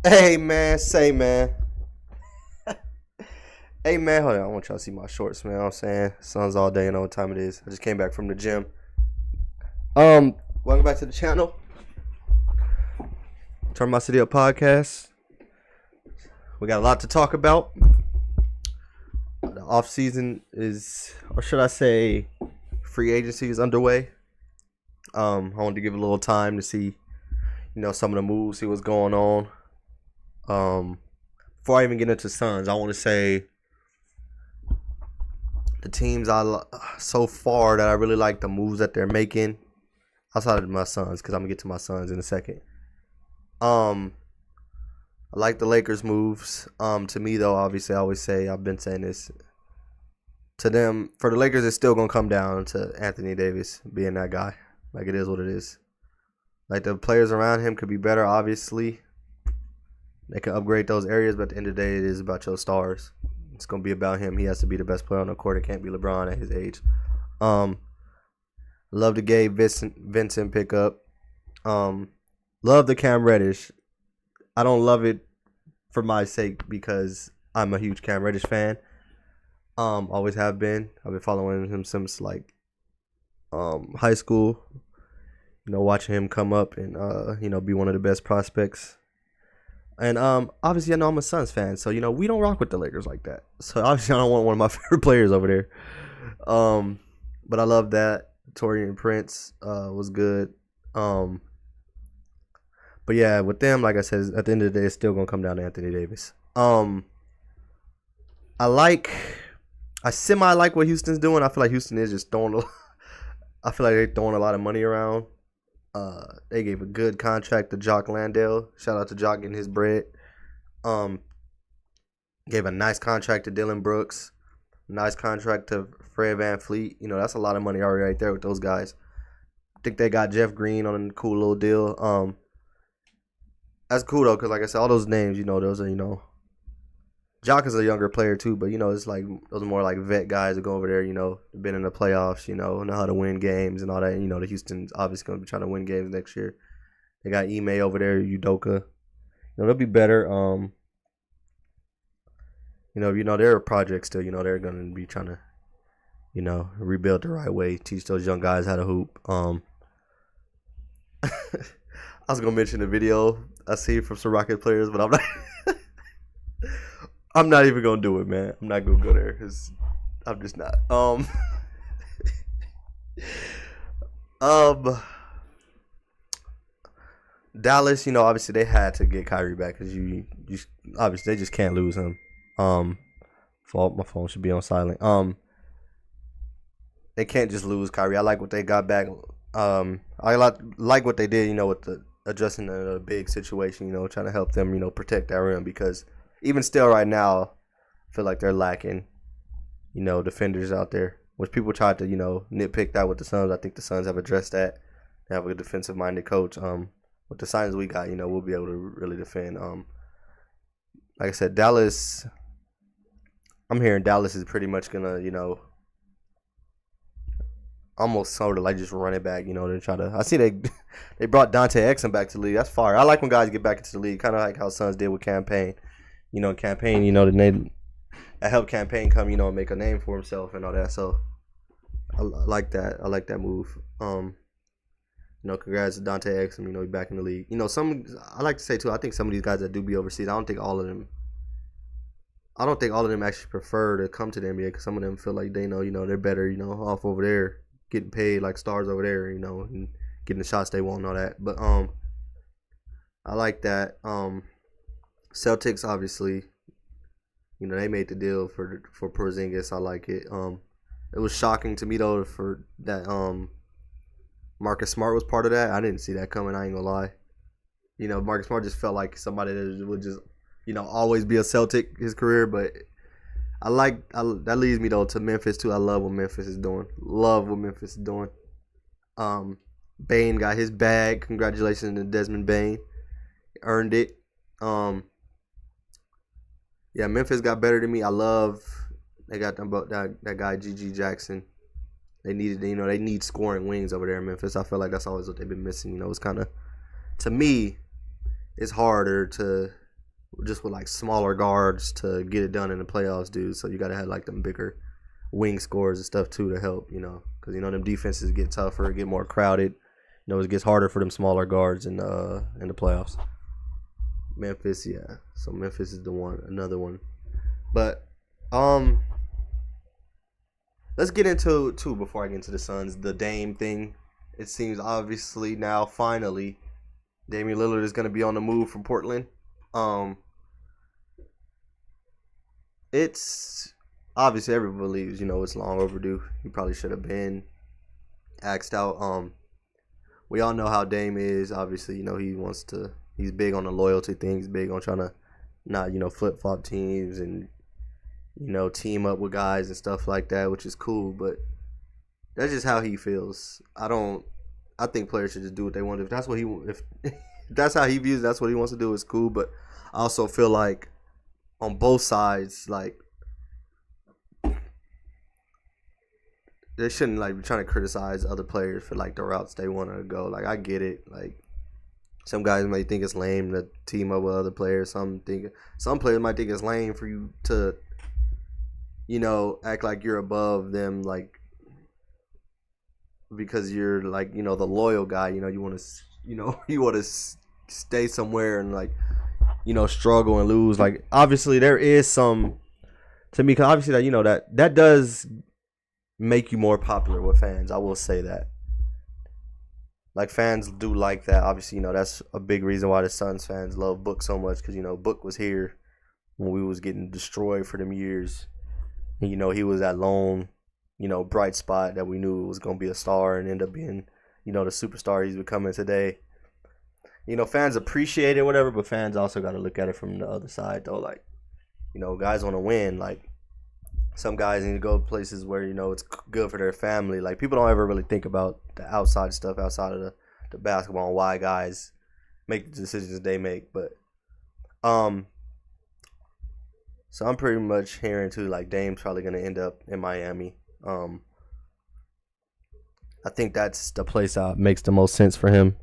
Hey man, say man. Hey man, hold on. I want y'all to see my shorts, man. You know what I'm saying? Sun's all day, you know what time it is. I just came back from the gym. Welcome back to the channel. Turn My City Up podcast. We got a lot to talk about. The off season is, or should I say, free agency is underway. I wanted to give a little time to see, some of the moves, see what's going on. Before I even get into Suns, I want to say the teams so far that I really like the moves that they're making outside of my Suns, because I'm gonna get to my Suns in a second. I like the Lakers moves. To me though, obviously I always say, I've been saying this to them, for the Lakers it's still gonna come down to Anthony Davis being that guy. Like, it is what it is. Like, the players around him could be better, obviously. They can upgrade those areas, but at the end of the day, it is about your stars. It's gonna be about him. He has to be the best player on the court. It can't be LeBron at his age. Love the Gabe Vincent pickup. Love the Cam Reddish. I don't love it for my sake because I'm a huge Cam Reddish fan. Always have been. I've been following him since like high school. Watching him come up and be one of the best prospects. And obviously I know I'm a Suns fan, so we don't rock with the Lakers like that. So obviously I don't want one of my favorite players over there. But I love that. Torian Prince was good. But yeah, with them, like I said, at the end of the day, it's still gonna come down to Anthony Davis. I semi like what Houston's doing. I feel like Houston is just throwing. I feel like they're throwing a lot of money around. They gave a good contract to Jock Landale. Shout out to Jock getting his bread. Gave a nice contract to Dylan Brooks. Nice contract to Fred VanVleet. That's a lot of money already right there with those guys. I think they got Jeff Green on a cool little deal. That's cool though, because like I said, all those names, those are, Jock is a younger player too, but it's like those are more like vet guys that go over there, been in the playoffs, know how to win games and all that. The Houston's obviously going to be trying to win games next year. They got Ime over there, Udoka. They'll be better. They're a project still. They're going to be trying to, rebuild the right way, teach those young guys how to hoop. I was gonna mention the video I see from some Rocket players, but I'm not. I'm not even gonna do it, man. I'm not gonna go there because I'm just not. Um, Dallas, obviously they had to get Kyrie back because you obviously they just can't lose him. Fault, my phone should be on silent. They can't just lose Kyrie. I like what they got back. I like what they did, with the adjusting the big situation, trying to help them, protect that rim because even still right now, I feel like they're lacking, defenders out there. Which people tried to, nitpick that with the Suns. I think the Suns have addressed that. They have a defensive minded coach. With the signs we got, we'll be able to really defend. Like I said, Dallas. I'm hearing Dallas is pretty much gonna, almost sort of like just run it back, to try to. I see they brought Dante Exum back to the league. That's fire. I like when guys get back into the league, kind of like how Suns did with Campaign. Campaign, that helped Campaign come, and make a name for himself and all that. So I like that. I like that move. Congrats to Dante Exum. He's back in the league. Some I like to say too. I think some of these guys that do be overseas, I don't think all of them actually prefer to come to the NBA because some of them feel like they know, they're better, off over there, getting paid like stars over there, and getting the shots they want and all that. But I like that. Celtics obviously, they made the deal for Porzingis. I like it. It was shocking to me though for that Marcus Smart was part of that. I didn't see that coming. I ain't gonna lie. Marcus Smart just felt like somebody that would just always be a Celtic his career, but that leads me though to Memphis too. I love what Memphis is doing. Bane got his bag. Congratulations to Desmond Bane. Earned it. Yeah, Memphis got better than me. I love they got that guy GG Jackson. They need scoring wings over there in Memphis. I feel like that's always what they've been missing. It's kind of, to me, it's harder to just with like smaller guards to get it done in the playoffs, dude. So you gotta have like them bigger wing scores and stuff too to help, because them defenses get tougher, get more crowded. It gets harder for them smaller guards in the playoffs. Memphis, yeah. So Memphis is another one. But let's get into too before I get into the Suns, the Dame thing. It seems obviously now finally Damian Lillard is going to be on the move from Portland. It's obviously everyone believes, it's long overdue. He probably should have been axed out. We all know how Dame is. Obviously, he's big on the loyalty thing. He's big on trying to not, flip flop teams and, team up with guys and stuff like that, which is cool. But that's just how he feels. I think players should just do what they want. If that's what if that's how he views, that's what he wants to do, it's cool. But I also feel like on both sides, like, they shouldn't be trying to criticize other players for the routes they want to go. I get it. Some guys might think it's lame to team up with other players. Some players might think it's lame for you to, act like you're above them, because you're the loyal guy. You want to, you want to stay somewhere and struggle and lose. Obviously there is some, to me, because obviously that does make you more popular with fans. I will say that. Fans do like that. Obviously, that's a big reason why the Suns fans love Book so much, because Book was here when we was getting destroyed for them years. And, he was that lone, bright spot that we knew was going to be a star and end up being, the superstar he's becoming today. Fans appreciate it, whatever, but fans also got to look at it from the other side, though. Guys want to win. Some guys need to go places where, it's good for their family. People don't ever really think about the outside stuff outside of the basketball and why guys make the decisions they make. But, so I'm pretty much hearing, too, Dame's probably going to end up in Miami. I think that's the place that makes the most sense for him.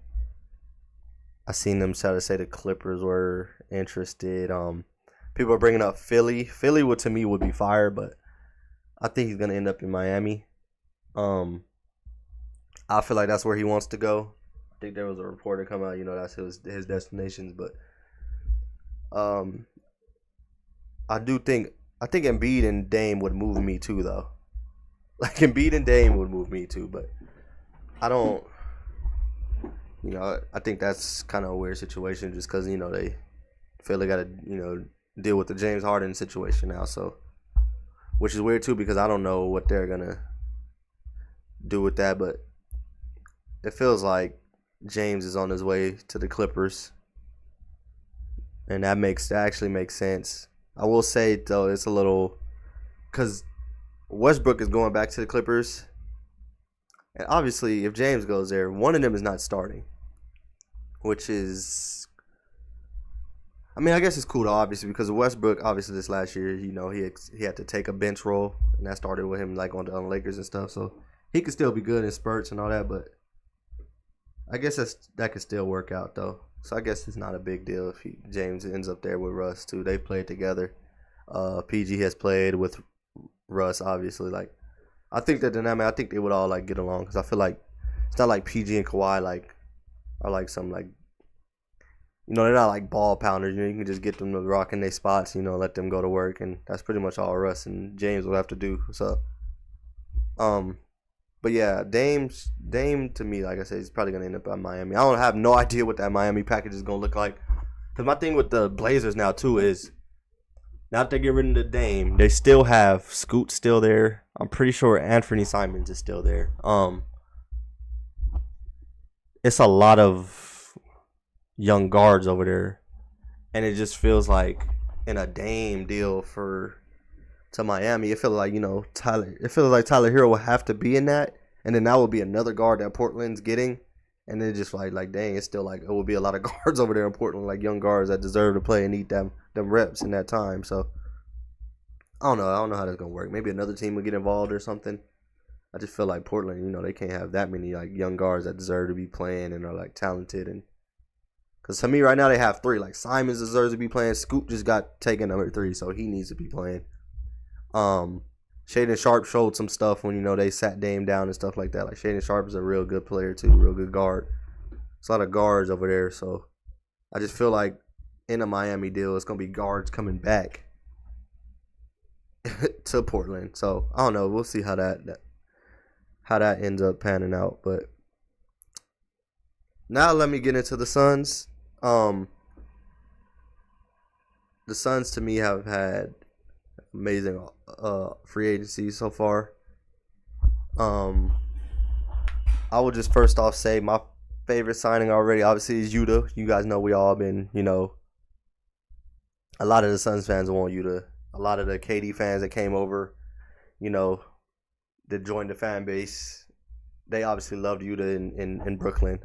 I seen them try to say the Clippers were interested. People are bringing up Philly. Philly would, to me, would be fire, but I think he's gonna end up in Miami. I feel like that's where he wants to go. I think there was a report come out, that's his destinations. But I think Embiid and Dame would move me too, though. Embiid and Dame would move me too, but I don't. I think that's kind of a weird situation, just because they feel they got to deal with the James Harden situation now, so. Which is weird, too, because I don't know what they're going to do with that. But it feels like James is on his way to the Clippers. And that actually makes sense. I will say, though, it's a little... Because Westbrook is going back to the Clippers. And obviously, if James goes there, one of them is not starting. Which is... I guess it's cool, though, obviously, because Westbrook, obviously, this last year, he had to take a bench role, and that started with him, on the Lakers and stuff, so he could still be good in spurts and all that, but I guess that could still work out, though, so I guess it's not a big deal if James ends up there with Russ, too. They played together. PG has played with Russ, obviously, I think that dynamic, I think they would all, get along, because I feel like it's not like PG and Kawhi, are, some, they're not ball pounders. You can just get them to rock in their spots, let them go to work. And that's pretty much all Russ and James will have to do. So, but yeah, Dame to me, like I said, he's probably going to end up at Miami. I don't have no idea what that Miami package is going to look like. Because my thing with the Blazers now, too, is now that they get rid of the Dame, they still have Scoot still there. I'm pretty sure Anthony Simons is still there. It's a lot of young guards over there, and it just feels like in a Dame deal to Miami, it feels like Tyler Hero will have to be in that, and then that will be another guard that Portland's getting, and then just dang, it's still it will be a lot of guards over there in Portland, young guards that deserve to play and need them reps in that time. So I don't know how that's gonna work. Maybe another team will get involved or something. I just feel like Portland, they can't have that many young guards that deserve to be playing and are talented and Because to me, right now, they have 3. Like, Simons deserves to be playing. Scoop just got taken number 3, so he needs to be playing. Shaden Sharp showed some stuff when, they sat Dame down and stuff like that. Like, Shaden Sharp is a real good player, too. Real good guard. There's a lot of guards over there, so I just feel like in a Miami deal, it's going to be guards coming back to Portland. So, I don't know. We'll see how that ends up panning out. But now let me get into the Suns. The Suns, to me, have had amazing free agency so far. I will just first off say my favorite signing already, obviously, is Yuta. You guys know we all been, a lot of the Suns fans want Yuta. A lot of the KD fans that came over, that joined the fan base, they obviously loved Yuta in Brooklyn.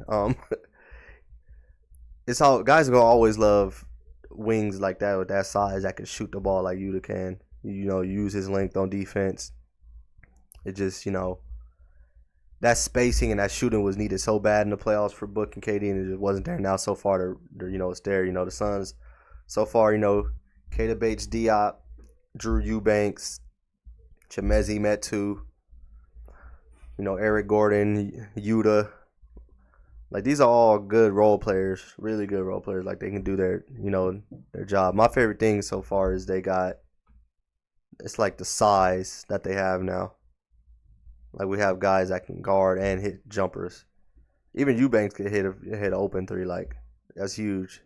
It's all guys are gonna always love wings like that with that size that can shoot the ball like Yuta can. Use his length on defense. It just that spacing and that shooting was needed so bad in the playoffs for Book and KD, and it just wasn't there. Now so far, it's there. The Suns so far, Keita Bates, Diop, Drew Eubanks, Chimezie Metu, Eric Gordon, Yuta. Like, these are all good role players, really good role players. Like, they can do their job. My favorite thing so far is it's like the size that they have now. Like, we have guys that can guard and hit jumpers. Even Eubanks could hit an open 3. Like, that's huge.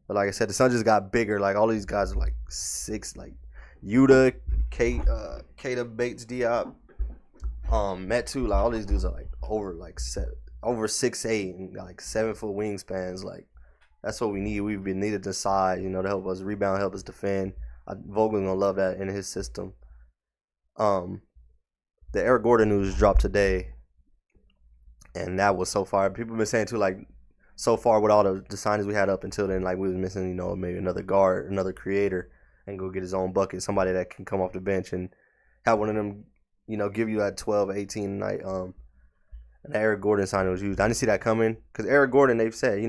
But like I said, the Suns just got bigger. Like, all these guys are like 6. Like, Yuta, Keita Bates, Diop, Metu. Like, all these dudes are like over 6'8" and like 7-foot wingspans. Like, that's what we need. We've been needed the size, to help us rebound, help us defend. Vogel's gonna love that in his system. The Eric Gordon news dropped today, and that was so far. People have been saying too, like, so far with all the signings we had up until then, like, we was missing, maybe another guard, another creator, and go get his own bucket, somebody that can come off the bench and have one of them, give you that 12, 18 night. And the Eric Gordon signing was huge. I didn't see that coming because Eric Gordon, they've said,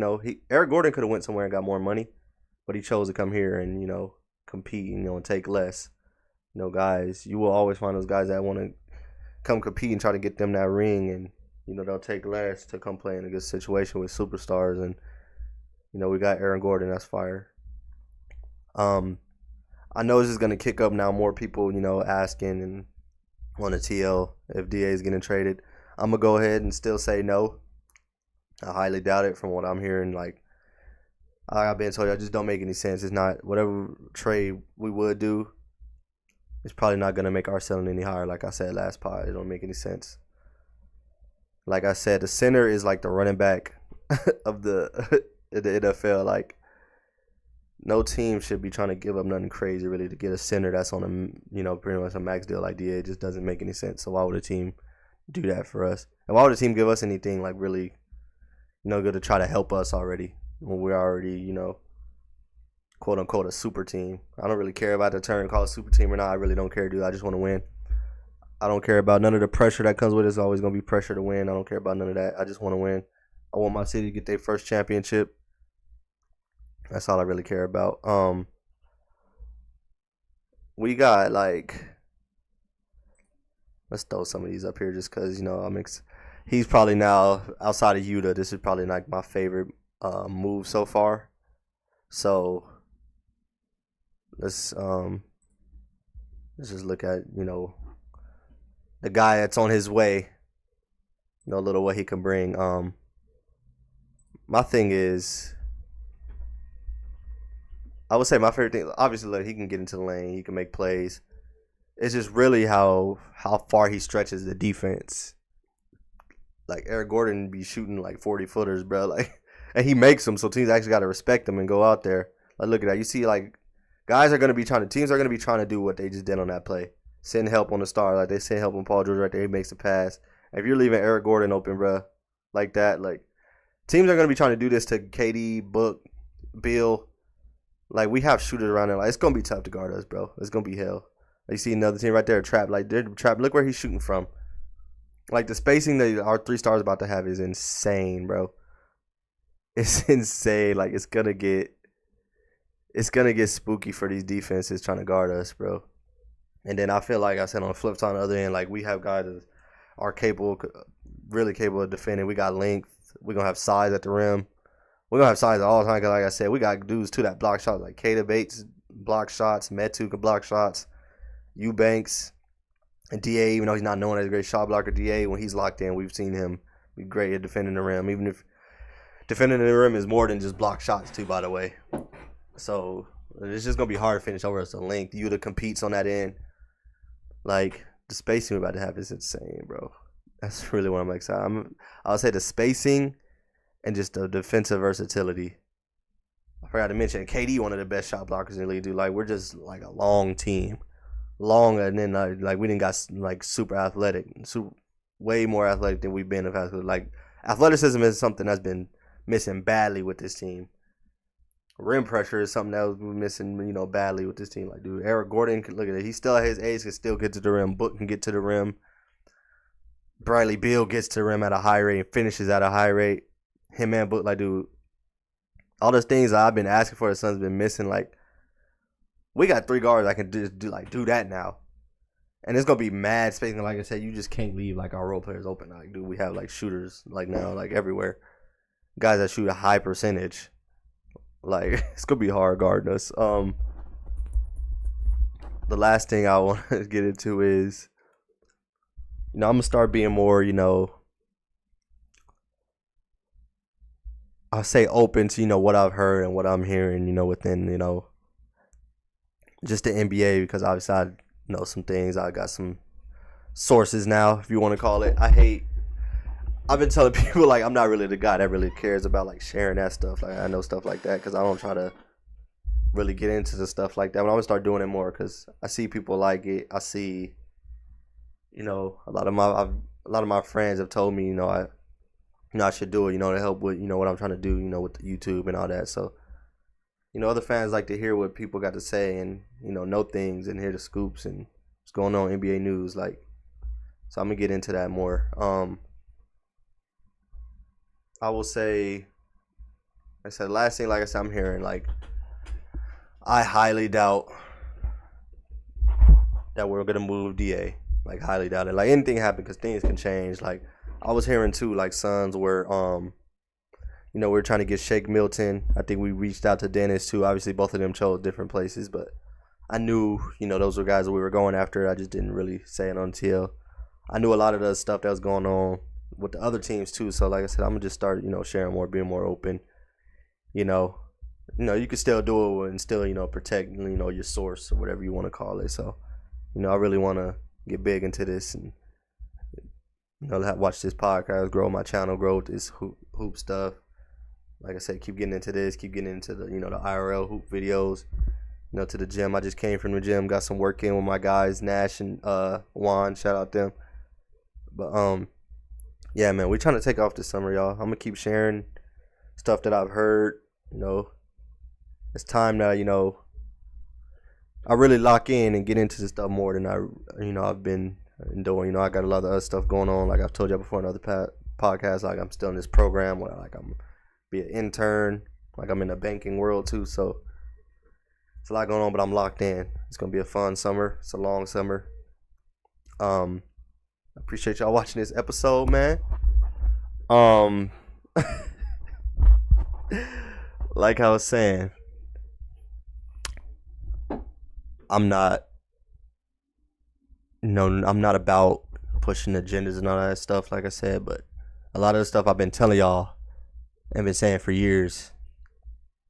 Eric Gordon could have went somewhere and got more money, but he chose to come here and, compete, and take less. Guys, you will always find those guys that want to come compete and try to get them that ring, and, they'll take less to come play in a good situation with superstars. And, we got Aaron Gordon, that's fire. I know this is going to kick up now more people, asking and on the TL if DA is getting traded. I'm going to go ahead and still say no. I highly doubt it from what I'm hearing. Like I've been told you, I just don't make any sense. It's not, whatever trade we would do, it's probably not going to make our selling any higher. Like I said last pod, it don't make any sense. Like I said, the center is like the running back of the NFL. Like, no team should be trying to give up nothing crazy really to get a center that's on a pretty much a max deal like DA. It just doesn't make any sense. So why would a team do that for us? And why would a team give us anything like really good to try to help us already when we're already quote unquote a super team? I don't really care about the term called super team or not. I really don't care, dude. I just want to win. I don't care about none of the pressure that comes with it. It's always going to be pressure to win. I don't care about none of that. I just want to win. I want my city to get their first championship. That's all I really care about. We got let's throw some of these up here just because he's probably now outside of Yuta. This is probably like my favorite move so far. So let's just look at the guy that's on his way. A little what he can bring. My thing is, I would say my favorite thing, obviously, he can get into the lane, he can make plays. It's just really how far he stretches the defense. Like, Eric Gordon be shooting like 40-footers, bro. Like, and he makes them, so teams actually got to respect him and go out there. Like, look at that. You see, like, teams are going to be trying to do what they just did on that play. Send help on the star. Like, they send help on Paul George right there. He makes a pass. And if you're leaving Eric Gordon open, bro, like that, like, teams are going to be trying to do this to KD, Book, Bill. Like, we have shooters around there. Like, it's going to be tough to guard us, bro. It's going to be hell. Like, you see another team right there, trapped. Like, they're trapped. Look where he's shooting from. Like, the spacing that our 3 stars about to have is insane, bro. it's insane. Like it's gonna get spooky for these defenses trying to guard us, bro. And then I feel like I said on the flip side on the other end, like we have guys that are capable, really capable of defending. We got length. We're gonna have size at the rim. We're gonna have size all the time. Cause like I said, we got dudes too that block shots. Like Kata Bates block shots, Metu can block shots, Eubanks, and Da. Even though he's not known as a great shot blocker, Da when he's locked in, we've seen him be great at defending the rim. Even if defending the rim is more than just block shots too, by the way. So it's just gonna be hard to finish over us. The length, Yuta competes on that end. Like the spacing we're about to have is insane, bro. That's really what I'm excited. I'll say the spacing and just the defensive versatility. I forgot to mention KD, one of the best shot blockers in the league, dude. Like we're just like a long team, and then like we didn't got like super athletic, way more athletic than we've been in the past. Like athleticism is something that's been missing badly with this team. Rim pressure is something that was missing, badly with this team. Like, dude, Eric Gordon, look at it. He's still at his age, can still get to the rim. Book can get to the rim. Bradley Beal gets to the rim at a high rate and finishes at a high rate. Him and Book, like, dude, all those things I've been asking for, the Suns been missing. Like, we got 3 guards that can do that now. And it's going to be mad spacing. Like I said, you just can't leave, like, our role players open. Like, dude, we have, like, shooters, like, now, like, everywhere. Guys that shoot a high percentage. Like, it's going to be hard guarding us. The last thing I want to get into is, I'm going to start being more, I'll say open to, what I've heard and what I'm hearing, within, just the NBA, because obviously I know some things. I got some sources now, if you want to call it. I've been telling people, like, I'm not really the guy that really cares about, like, sharing that stuff. Like, I know stuff like that because I don't try to really get into the stuff like that. But I'm going to start doing it more because I see people like it. I see, a lot of my friends have told me, I should do it, to help with, what I'm trying to do, with the YouTube and all that. So, other fans like to hear what people got to say and, know things and hear the scoops and what's going on in NBA news. Like, so I'm going to get into that more. I will say, like I said, last thing, like I said, I'm hearing, like, I highly doubt that we're going to move DA. Like, highly doubt it. Like, anything happen because things can change. Like, I was hearing, too, like, Suns were, we're trying to get Shake Milton. I think we reached out to Dennis, too. Obviously, both of them chose different places, but I knew, those were guys that we were going after. I just didn't really say it until I knew a lot of the stuff that was going on with the other teams too. So like I said, I'm gonna just start, sharing more, being more open. You can still do it and still, protect, your source or whatever you want to call it. So, I really want to get big into this and, watch this podcast, grow my channel, grow this hoop stuff. Like I said, keep getting into this, keep getting into the, the IRL hoop videos. To the gym. I just came from the gym, got some work in with my guys, Nash and Juan. Shout out them. But yeah, man, we're trying to take off this summer, y'all. I'm gonna keep sharing stuff that I've heard. It's time that I really lock in and get into this stuff more than I've been doing. I got a lot of other stuff going on. Like I've told you before in other podcasts. Like I'm still in this program where like I'm be an intern. Like I'm in the banking world too. So it's a lot going on, but I'm locked in. It's gonna be a fun summer. It's a long summer. I appreciate y'all watching this episode, man. Like I was saying, I'm not about pushing agendas and all that stuff, like I said, but a lot of the stuff I've been telling y'all and been saying for years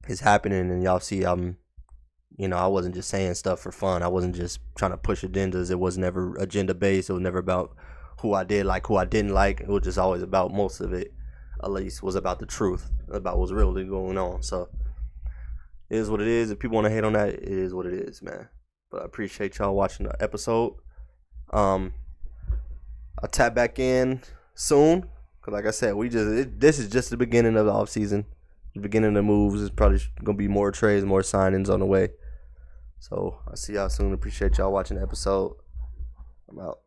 is happening, and y'all see I wasn't just saying stuff for fun. I wasn't just trying to push agendas. It was never agenda based. It was never about who I did like, who I didn't like. It was just always about, most of it at least, was about the truth, about what's really going on. So it is what it is. If people want to hate on that, it is what it is, man. But I appreciate y'all watching the episode. I'll tap back in soon, because like I said, this is just the beginning of the offseason. The beginning of the moves. Is probably gonna be more trades, more signings on the way. So I'll see y'all soon. Appreciate y'all watching the episode. I'm out.